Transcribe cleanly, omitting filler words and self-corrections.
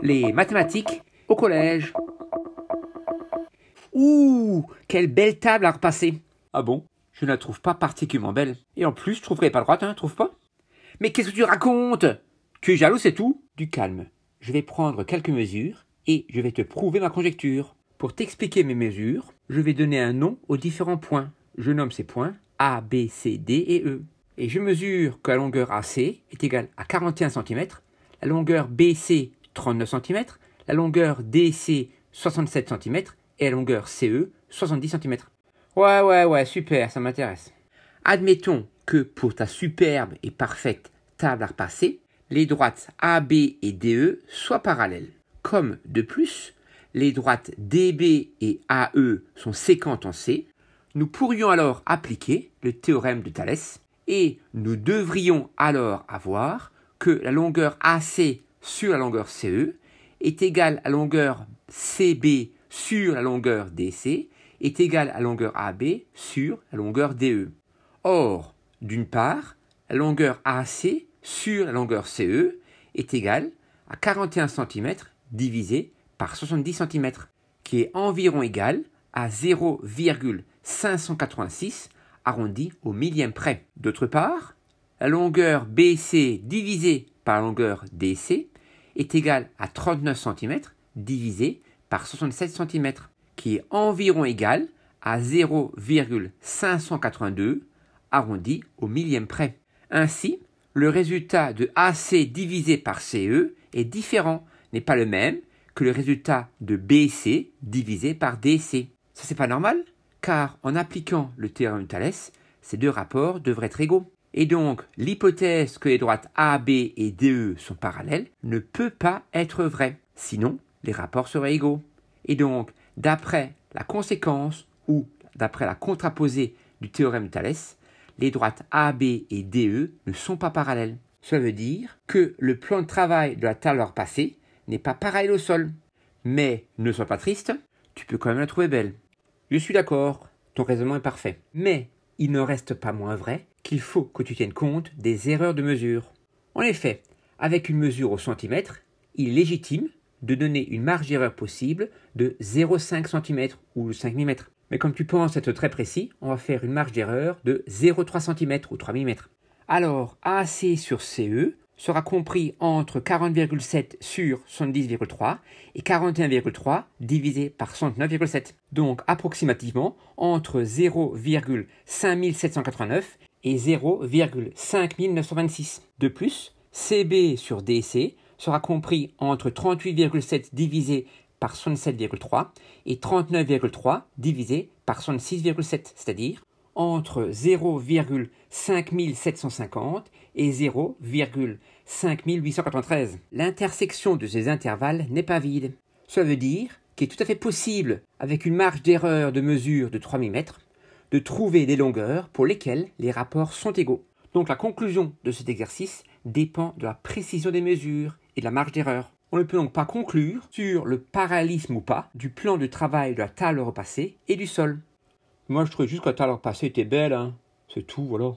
les mathématiques au collège. Ouh, quelle belle table à repasser. Ah bon? Je ne la trouve pas particulièrement belle. Et en plus, je trouverais pas droite, hein, trouve pas? Mais qu'est-ce que tu racontes? Tu es jaloux, c'est tout? Du calme. Je vais prendre quelques mesures et je vais te prouver ma conjecture. Pour t'expliquer mes mesures, je vais donner un nom aux différents points. Je nomme ces points A, B, C, D et E. Et je mesure que la longueur AC est égale à 41 cm, la longueur BC 39 cm, la longueur DC 67 cm et la longueur CE 70 cm. Ouais, super, ça m'intéresse. Admettons que pour ta superbe et parfaite table à repasser, les droites AB et DE soient parallèles. Comme de plus, les droites DB et AE sont séquentes en C, nous pourrions alors appliquer le théorème de Thalès et nous devrions alors avoir que la longueur AC sur la longueur CE est égale à la longueur CB sur la longueur DC est égale à la longueur AB sur la longueur DE. Or, d'une part, la longueur AC sur la longueur CE est égale à 41 cm divisé par 70 cm, qui est environ égal à 0,586 arrondi au millième près. D'autre part, la longueur BC divisée par la longueur DC est égale à 39 cm divisé par 67 cm, qui est environ égal à 0,582 arrondi au millième près. Ainsi, le résultat de AC divisé par CE est différent, n'est pas le même que le résultat de BC divisé par DC. Ça, c'est pas normal, car en appliquant le théorème de Thalès, ces deux rapports devraient être égaux. Et donc, l'hypothèse que les droites AB et DE sont parallèles ne peut pas être vraie. Sinon, les rapports seraient égaux. Et donc, d'après la conséquence ou d'après la contraposée du théorème de Thalès, les droites AB et DE ne sont pas parallèles. Cela veut dire que le plan de travail de la table à repasser n'est pas parallèle au sol. Mais ne sois pas triste, tu peux quand même la trouver belle. Je suis d'accord, ton raisonnement est parfait. Mais il ne reste pas moins vrai qu'il faut que tu tiennes compte des erreurs de mesure. En effet, avec une mesure au centimètre, il est légitime de donner une marge d'erreur possible de 0,5 cm ou 5 mm. Mais comme tu penses être très précis, on va faire une marge d'erreur de 0,3 cm ou 3 mm. Alors, AC sur CE sera compris entre 40,7 sur 70,3 et 41,3 divisé par 69,7. Donc approximativement entre 0,5789 et 0,5926. De plus, CB sur DC sera compris entre 38,7 divisé par 67,3 et 39,3 divisé par 66,7, c'est-à-dire entre 0,5750 et 0,5893. L'intersection de ces intervalles n'est pas vide. Cela veut dire qu'il est tout à fait possible, avec une marge d'erreur de mesure de 3 mm, de trouver des longueurs pour lesquelles les rapports sont égaux. Donc la conclusion de cet exercice dépend de la précision des mesures et de la marge d'erreur. On ne peut donc pas conclure sur le parallélisme ou pas du plan de travail de la table repassée et du sol. Moi je trouvais juste que la table repassée était belle, hein. C'est tout, voilà.